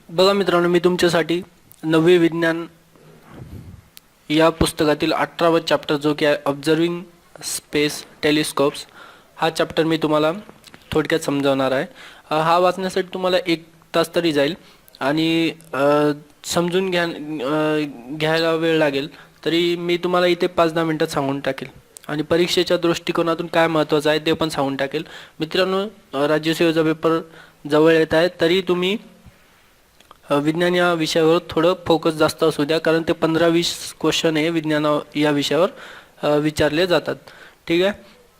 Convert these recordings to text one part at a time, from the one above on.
बघा मित्रांनो, मी तुमच्यासाठी नववे विज्ञान या पुस्तकातील 18वा चॅप्टर जो की आहे ऑब्झर्विंग स्पेस टेलिस्कोप्स हा चॅप्टर मी तुम्हाला थोडक्यात समजावणार आहे. हा वाचण्यासाठी तुम्हाला 1 तास तरी जाईल आणि समजून घ्यायला वेळ लागेल, तरी मी तुम्हाला इथे 5-10 मिनिटात सांगून टाकेल आणि परीक्षेच्या दृष्टिकोनातून काय महत्त्वाचं आहे ते पण सांगून टाकेल. मित्रांनो, राज्यसेवेचा पेपर जवळ येत आहे, तरी तुम्ही विज्ञान या विषयावर थोडं फोकस जास्त असू द्या, कारण ते 15-20 क्वेश्चन हे विज्ञान या विषयावर विचारले जातात. ठीक आहे.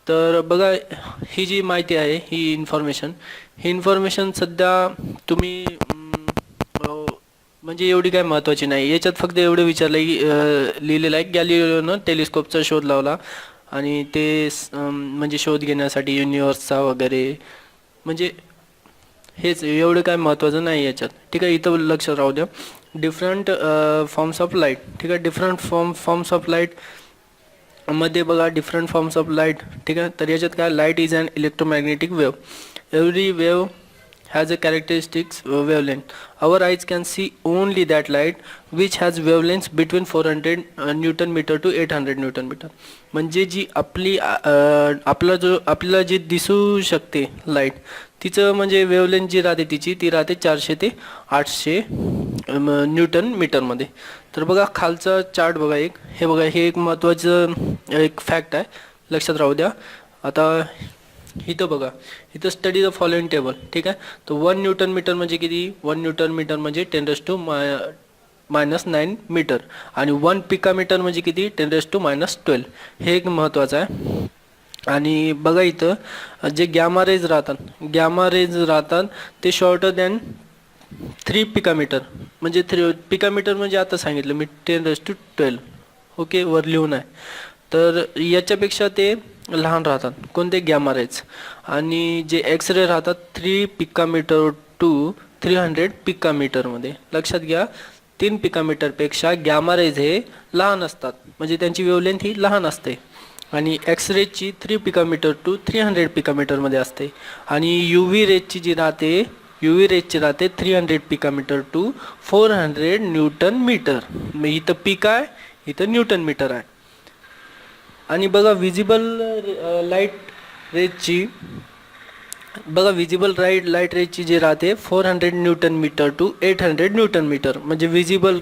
तर बघा, ही जी माहिती आहे, ही इन्फॉर्मेशन सध्या तुम्ही म्हणजे एवढी काय महत्त्वाची नाही. याच्यात फक्त एवढं विचारलं लिहिलेलं आहे, गॅलिलिओनं टेलिस्कोपचा शोध लावला आणि ते म्हणजे शोध घेण्यासाठी युनिव्हर्सचा वगैरे, म्हणजे हेच एवढं काय महत्त्वाचं नाही याच्यात. ठीक आहे, इथं लक्ष राहू द्या. Different forms of light. ठीक आहे, डिफरंट फॉर्म्स ऑफ लाईट मध्ये बघा, डिफरंट फॉर्म्स ऑफ लाईट. ठीक आहे, तर याच्यात काय, light is an electromagnetic wave. Every wave has a characteristics wavelength. Our eyes can see only that light which has wavelengths between 400 Newton meter to 800 Newton meter. म्हणजे जी आपल्याला जी दिसू शकते light, तिचं म्हणजे वेवलेंथ जी राहते ती राहते 400 ते 800 न्यूटन मीटरमध्ये. तर बघा खालचा चार्ट बघा, हे एक महत्त्वाचं एक फॅक्ट आहे, लक्षात राहू द्या. आता इथं बघा, इथं स्टडी द फॉलोइंग टेबल. ठीक आहे, तर 1 न्यूटन मीटर म्हणजे किती? 1 न्यूटन मीटर म्हणजे 10⁻⁻⁹ मीटर आणि 1 पिकामीटर म्हणजे किती? 10⁻⁻12. हे एक महत्त्वाचं आहे. आणि बघा इथं जे गॅमा रेज राहतात ते शॉर्टर दॅन 3 पिकामीटर. म्हणजे 3 पिकामीटर म्हणजे आता सांगितलं मी 10⁻12. ओके, वर लिहून आहे. तर याच्यापेक्षा ते लहान राहतात, कोणते? Gamma rays. आणि जे एक्स रे राहतात 3 पिकामीटर टू 300 पिकामीटरमध्ये. लक्षात घ्या, 3 पिकामीटरपेक्षा गॅमा रेज हे लहान असतात, म्हणजे त्यांची वेवलेंथ ही लहान असते. आणि एक्स रेजची 3 पिकामीटर टू 300 पिकामीटरमध्ये असते. आणि UV रेजची राहते 300 पिकामीटर टू 400 न्यूटन मीटर. मग इथं पिक आहे, इथं न्यूटन मीटर आहे. आणि बघा विजिबल लाईट रेजची लाईट रेजची जी राहते 400 newton metre to 800 newton metre. म्हणजे विजिबल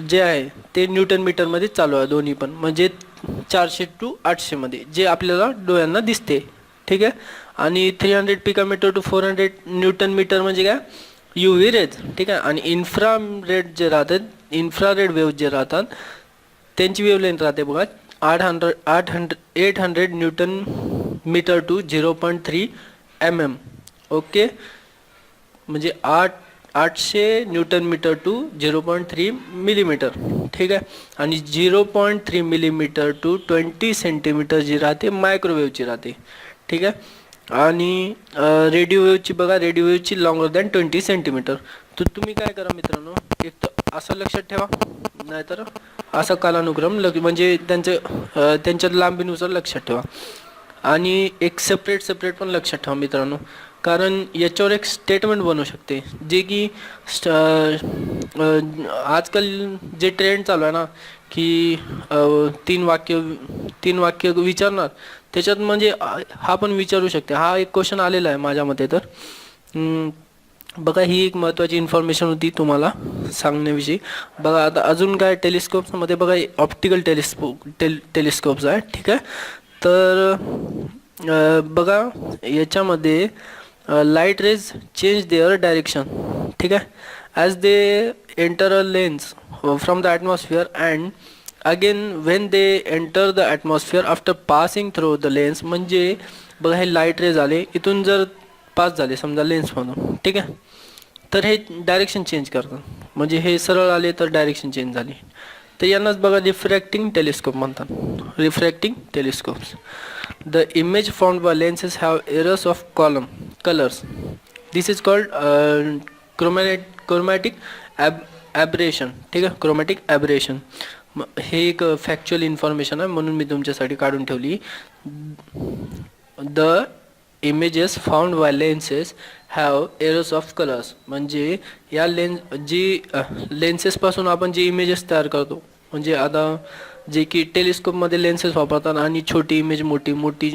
जे आहे ते न्यूटन मीटरमध्ये चालू आहे दोन्ही पण, म्हणजे 400 टू 800 मध्ये जे आपल्याला डोळ्यांना दिसते. ठीक आहे. आणि 300 पिकामीटर टू 400 न्यूटन मीटर म्हणजे काय? UV rays. ठीक आहे. आणि इन्फ्रारेड वेव्ह जे राहतात त्यांची वेवलेंथ राहते बघा 800 newton metre to 0.3 mm. Okay, म्हणजे 800 न्यूटन मीटर टू 0.3 मिलीमीटर. ठीक आहे. आणि 0.3 मिलीमीटर टू 20 सेंटीमीटर जी राहते मायक्रोवेव्हची राहते. ठीक आहे. आणि रेडिओ वेव्हची लॉंगर दॅन 20 सेंटीमीटर. तर तुम्ही काय करा मित्रांनो, एक तर असं लक्षात ठेवा, नाहीतर असा कालानुक्रम म्हणजे त्यांच्या लांबीनुसार लक्षात ठेवा. आणि एक सेपरेट पण लक्षात ठेवा मित्रांनो, कारण याच्यावर एक स्टेटमेंट बनवू शकते, जे की आजकाल जे ट्रेंड चालू आहे ना, की 3 वाक्य विचारणार, त्याच्यात म्हणजे हा पण विचारू शकते. हा एक क्वेश्चन आलेला आहे माझ्या मते. तर बघा, ही एक महत्त्वाची इन्फॉर्मेशन होती तुम्हाला सांगण्याविषयी. बघा आता अजून काय, टेलिस्कोप्समध्ये बघा ऑप्टिकल टेलिस्कोप्स आहे. ठीक आहे. तर बघा याच्यामध्ये light rays change there direction. ठीक आहे, as they enter a lens from the atmosphere and again when they enter the atmosphere after passing through the lens. म्हणजे बघा, हे लाईट रेज आले, इथून जर पास झाले समजा लेन्समधून, ठीक आहे, तर हे डायरेक्शन चेंज करतात. म्हणजे हे सरळ आले तर डायरेक्शन चेंज झाली. तर यांनाच बघा रिफ्रॅक्टिंग टेलिस्कोप म्हणतात. Refracting telescopes. The image formed by lenses have errors of colours. This is called chromatic aberration. ठीक आहे, क्रोमॅटिक ॲब्रेशन. हे एक फॅक्च्युअल इन्फॉर्मेशन आहे, म्हणून मी तुमच्यासाठी काढून ठेवली. The images found by lenses have errors of colours, म्हणजे या लेन्सेसपासून आपण जे इमेजेस तयार करतो, म्हणजे आता जे की टेलिस्कोपमध्ये लेन्सेस वापरतात आणि छोटी इमेज मोठी मोठी,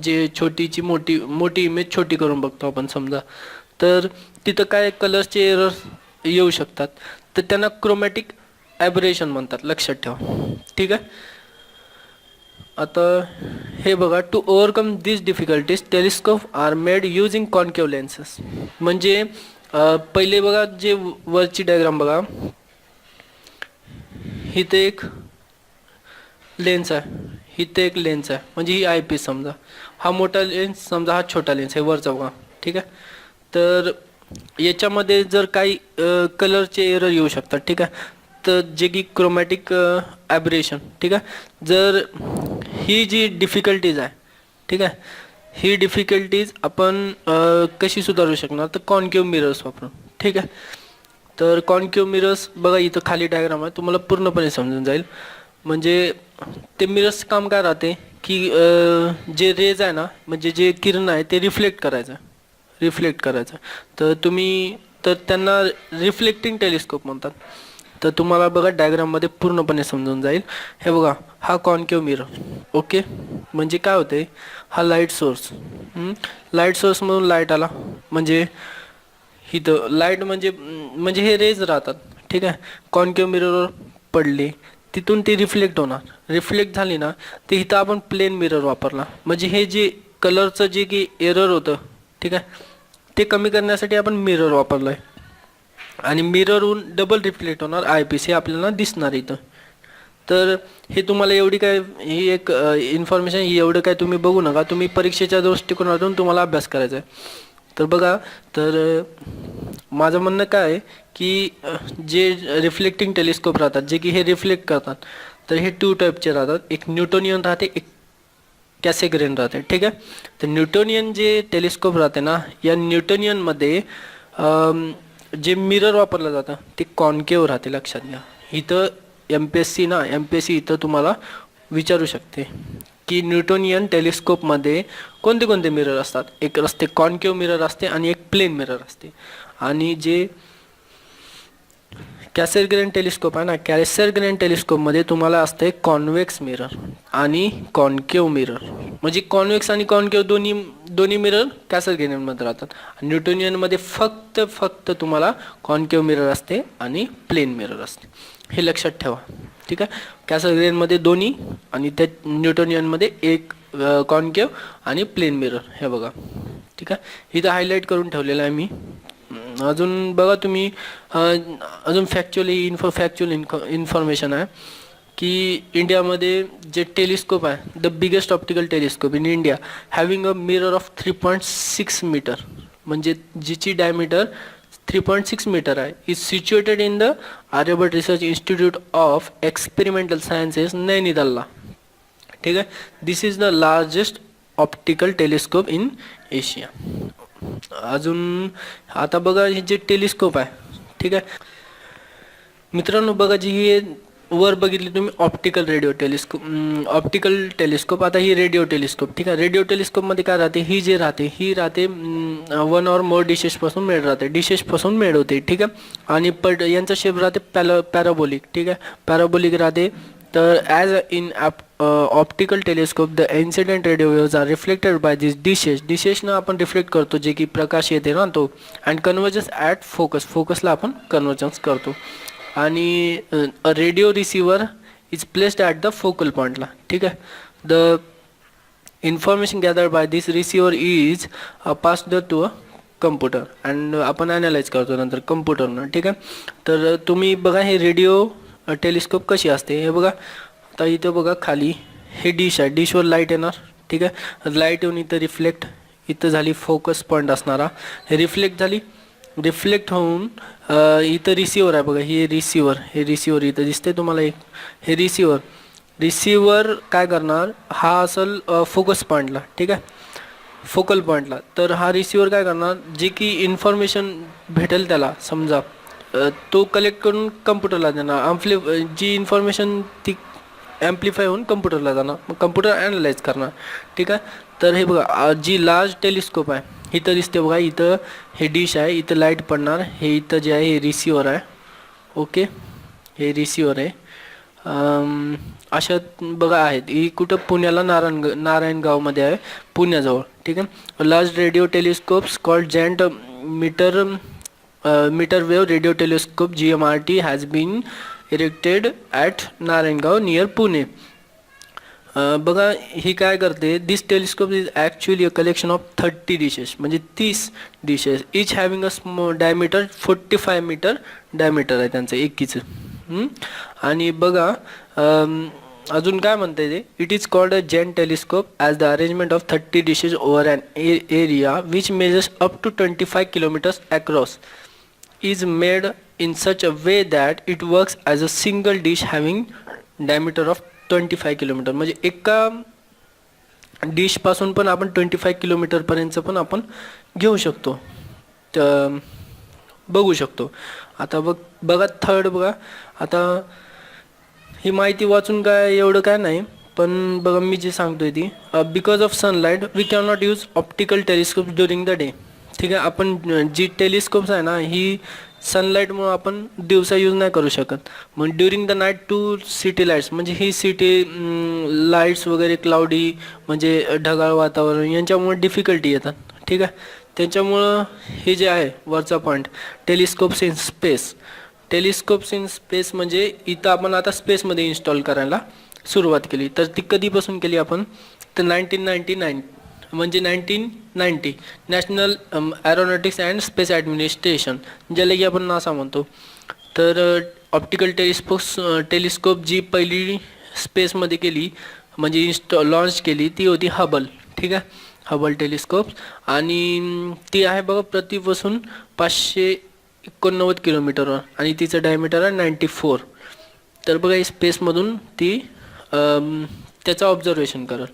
जे छोटीची मोठी मोठी इमेज छोटी करून बघतो आपण समजा, तर तिथं काय कलर्सचे एरर्स येऊ शकतात, तर त्यांना क्रोमॅटिक ॲबरेशन म्हणतात, लक्षात ठेवा. ठीक आहे. आता हे बघा, to overcome this difficulties telescope are made using concave lenses. म्हणजे पहिले बघा, जे वरची डायग्राम बघा, इथे एक लेन्स आहे, इथे एक लेन्स आहे, म्हणजे ही आय पीस समजा, हा मोठा लेन्स समजा, हा छोटा लेन्स आहे वरचा बघा. ठीक आहे. तर याच्यामध्ये जर काही कलरचे एरर येऊ शकतात. ठीक आहे. तर जे की क्रोमॅटिक ॲबरेशन. ठीक आहे. जर ही जी डिफिकल्टीज आहे, ठीक आहे, ही डिफिकल्टीज आपण कशी सुधारू शकणार, तर कॉन्केव्ह मिरर्स वापरून. ठीक आहे. तर कॉन्केव्ह मिरर्स बघा, इथं खाली डायग्राम आहे, तुम्हाला पूर्णपणे समजून जाईल. म्हणजे ते मिरर्स काम काय राहते की जे रेज आहे ना, म्हणजे जे किरण आहे ते रिफ्लेक्ट करायचं. तर त्यांना रिफ्लेक्टिंग टेलिस्कोप म्हणतात. तर तुम्हाला बघा डायग्राममध्ये पूर्णपणे समजून जाईल. हे बघा, हा कॉन्केव्ह मिरर. ओके. म्हणजे काय होते, हा लाईट सोर्समधून लाईट आला, म्हणजे इथं लाईट म्हणजे हे रेज राहतात. ठीक आहे. कॉन्केव्ह मिररवर पडले, तिथून ती रिफ्लेक्ट झाली ना, ते इथं आपण प्लेन मिरर वापरला, म्हणजे हे जे कलरचं जे की एरर होतं, ठीक आहे, ते कमी करण्यासाठी आपण मिरर वापरलं आहे. आणि मिररहून डबल रिफ्लेक्ट होणार आय पीस, हे आपल्याला दिसणार इथं. तर हे तुम्हाला ही एक इन्फॉर्मेशन, एवढं काय तुम्ही बघू नका, तुम्ही परीक्षेच्या दृष्टिकोनातून तुम्हाला अभ्यास करायचा आहे. तर बघा, तर माझं म्हणणं काय आहे की जे रिफ्लेक्टिंग टेलिस्कोप राहतात, जे की हे रिफ्लेक्ट करतात, तर हे 2 टाईपचे राहतात. एक न्यूटोनियन राहते, एक कॅसेग्रेन राहते. ठीक आहे. तर न्यूटोनियन जे टेलिस्कोप राहते ना, या न्यूटोनियनमध्ये जे मिरर वापरलं जातं ते कॉन्केव्ह राहते, लक्षात घ्या. इथं MPSC इथं तुम्हाला विचारू शकते की न्यूटोनियन टेलिस्कोपमध्ये कोणते कोणते मिरर असतात. एक असते कॉन्केव्ह मिरर असते आणि एक प्लेन मिरर असते. आणि जे कॅसेग्रेन टेलिस्कोप आहे ना, कॅसेग्रेन टेलिस्कोपमध्ये तुम्हाला असते कॉन्व्हेक्स मिरर आणि कॉन्केव्ह मिरर. म्हणजे कॉन्व्हेक्स आणि कॉन्केव्ह दोन्ही मिरर कॅसेग्रेनमध्ये राहतात. न्यूटोनियनमध्ये फक्त तुम्हाला कॉन्केव्ह मिरर असते आणि प्लेन मिरर असते, हे लक्षात ठेवा. ठीक आहे. कॅसेग्रेनमध्ये दोन्ही आणि त्या न्यूटोनियनमध्ये एक कॉन्केव्ह आणि प्लेन मिरर, हे बघा. ठीक आहे. इथं हायलाईट करून ठेवलेलं आहे मी. अजून बघा तुम्ही, अजून फॅक्च्युअल इन्फॉर्मेशन आहे की इंडियामध्ये जे टेलिस्कोप आहे, the biggest optical telescope in India, having a mirror of 3.6 metre, म्हणजे जिची डायमीटर 3.6 मीटर आहे, is situated in the Aryabhatta research institute of experimental sciences, नैनितालला. ठीक आहे. This is the largest optical telescope in Asia. अजून आता बघा, हे जे टेलिस्कोप आहे, ठीक आहे मित्रांनो, बघा जी हे वर बघितली तुम्ही ऑप्टिकल टेलिस्कोप, आता ही रेडिओ टेलिस्कोप. ठीक आहे. रेडिओ टेलिस्कोपमध्ये काय राहते, ही राहते 1 or more डिशेसपासून मेड होते. ठीक आहे. आणि यांचा शेप राहते पॅराबोलिक. ठीक आहे. पॅराबोलिक राहते. तर as in optical telescope the incident radio waves are reflected by this डिशेसनं आपण रिफ्लेक्ट करतो, जे की प्रकाश येते ना तो, अँड कन्वर्जन्स ॲट फोकसला आपण कन्वर्जन्स करतो. आणि radio receiver is placed at the focal पॉईंटला. ठीक आहे. The information gathered by this receiver is passed to a computer and आपण ॲनालाइज करतो नंतर कम्प्युटरनं. ठीक आहे. तर तुम्ही बघा, हे रेडिओ टेलिस्कोप कशी असते, हे बघा. आता इथं बघा खाली हे डिश आहे, डिशवर लाईट येणार. ठीक आहे. लाईट येऊन इथं इथं झाली फोकस पॉईंट असणारा, हे रिफ्लेक्ट होऊन इथं रिसिव्हर आहे बघा, हे रिसिव्हर इथं दिसते तुम्हाला एक, हे रिसिव्हर काय करणार, हा असेल फोकस पॉईंटला. ठीक आहे. फोकल पॉईंटला. तर हा रिसिव्हर काय करणार, जे की इन्फॉर्मेशन भेटेल त्याला समजा, तो कलेक्ट करून कम्प्युटरला देणार. जी इन्फॉर्मेशन ती ॲम्प्लिफाय होऊन कम्प्युटरला जाणार, मग कम्प्युटर ॲनालाइज करणार. ठीक आहे. तर हे बघा, जी लार्ज टेलिस्कोप आहे, इथं दिसते बघा, इथं हे डिश आहे, इथं लाईट पडणार, हे इथं जे आहे हे रिसिव्हर आहे. ओके, हे रिसिव्हर आहे. अशा बघा आहेत. ही कुठं पुण्याला नारायणगावमध्ये आहे, पुण्याजवळ. ठीक आहे. Large radio telescopes called giant metre wave radio telescope GMRT has been erected at Narayangaon near Pune. बघा ही काय करते, this telescope is actually a collection of 30 dishes, म्हणजे 30 dishes, each having a diameter 45 metre diameter आहे त्यांचं एकीचं. आणि बघा अजून काय म्हणते ते, it is called a giant telescope as the arrangement of 30 dishes over an area which measures up to 25 kilometres across, is made in such a way that it works as a single dish having diameter of 25 kilometre. म्हणजे एका dish पासून पण आपण 25 kilometre पर्यंत पण आपण घेऊ शकतो, बघू शकतो. आता बघा थर्ड बघा. आता ही माहिती वाचून काय एवढं काय नाही, पण बघा मी जे सांगतोय ती, because of sunlight we can not use optical telescope during the day. ठीक आहे. आपण जी टेलिस्कोप्स आहे ना, ही सनलाईटमुळं आपण दिवसा यूज नाही करू शकत. मग during the night to city lights, म्हणजे ही सिटी लाईट्स वगैरे क्लाउडी, म्हणजे ढगाळ वातावरण, यांच्यामुळे डिफिकल्टी येतात. ठीक आहे. त्याच्यामुळं हे जे आहे वरचा point, telescopes in space. Telescopes in space म्हणजे इथं आपण आता स्पेसमध्ये इन्स्टॉल करायला सुरुवात केली. तर ती कधीपासून केली आपण, तर 1999, म्हणजे 1990 national aeronautics and space administration, ज्याला की आपण नासा म्हणतो. तर ऑप्टिकल टेलिस्कोप जी पहिली स्पेसमध्ये केली, म्हणजे लॉन्च केली, ती होती हबल. ठीक आहे. हबल टेलिस्कोप, आणि ती आहे बघा पृथ्वीपासून 589 किलोमीटरवर, आणि तिचं डायमीटर आहे 94. तर बघा ही स्पेसमधून ती त्याचं ऑब्झर्वेशन करेल.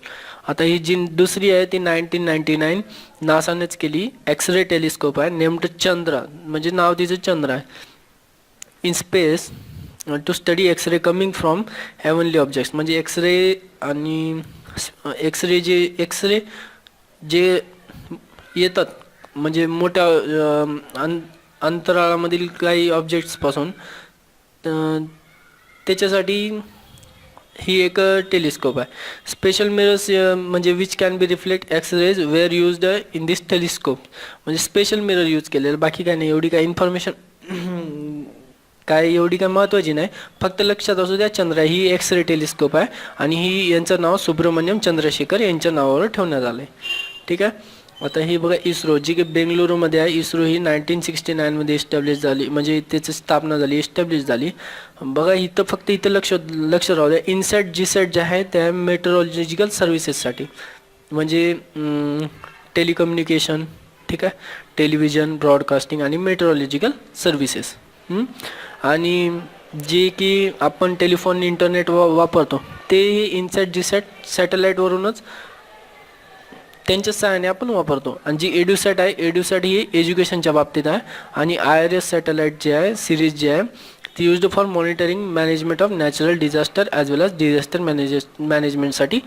आता ही जी दुसरी आहे ती 1999 नासानेच केली, एक्सरे टेलिस्कोप आहे, नेम्ड चंद्रा, म्हणजे नाव तिचं चंद्र आहे. In space to study X ray coming from heavenly objects, म्हणजे एक्सरे आणि एक्सरे जे येतात, म्हणजे मोठ्या अंतराळामधील काही ऑब्जेक्ट्सपासून, त्याच्यासाठी ही एक टेलिस्कोप आहे. स्पेशल मिरर्स, म्हणजे which can be reflect X rays were used in this telescope, म्हणजे स्पेशल मिरर यूज केलेलं, बाकी काय नाही. एवढी काय इन्फॉर्मेशन एवढी काय महत्त्वाची नाही, फक्त लक्षात असू द्या चंद्रा ही एक्सरे टेलिस्कोप आहे, आणि ही यांचं नाव सुब्रमण्यम चंद्रशेखर यांच्या नावावर ठेवण्यात आलं आहे. ठीक आहे. आता ही बघा इस्रो, जी की बेंगलुरूमध्ये आहे. इस्रो ही 1969मध्ये इस्टॅब्लिश झाली, म्हणजे त्याची स्थापना झाली, इस्टॅब्लिश झाली. बघा इथं फक्त इथं लक्ष राहू द्या. इनसॅट जीसॅट जे आहे त्या मेट्रोलॉजिकल सर्व्हिसेससाठी, म्हणजे टेलिकम्युनिकेशन, ठीक आहे, टेलिव्हिजन, ब्रॉडकास्टिंग आणि मेट्रोलॉजिकल सर्व्हिसेस. आणि जे की आपण टेलिफोन, इंटरनेट वापरतो, ते इनसॅट जीसॅट सॅटेलाईटवरूनच त्यांच्या सहाय्याने आपण वापरतो. आणि जी एड्युसॅट आहे, एड्युसॅट ही एज्युकेशनच्या बाबतीत आहे. आणि IRS सॅटेलाईट जे आहे, सिरीज जे आहे, ती used for monitoring management of natural disaster as well as disaster मॅनेजमेंटसाठी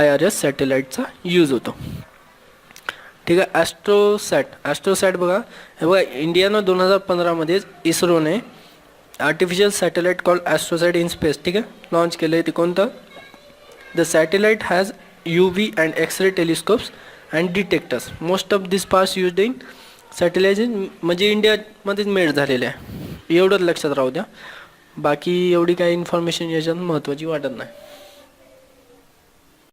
IRS सॅटेलाईटचा यूज होतो. ठीक आहे. ॲस्ट्रोसॅट बघा, हे बघा इंडियानं 2015मध्ये इस्रोने artificial satellite called AstroSat in space, ठीक आहे, लॉन्च केलं आहे. ते कोणतं, the satellite has UV and X-ray telescopes and detectors. Most of these parts used in satellites म्हणजे इंडियामध्येच मेड झालेले आहे. एवढंच लक्षात राहू द्या, बाकी एवढी काही इन्फॉर्मेशन याच्यात महत्त्वाची वाटत नाही.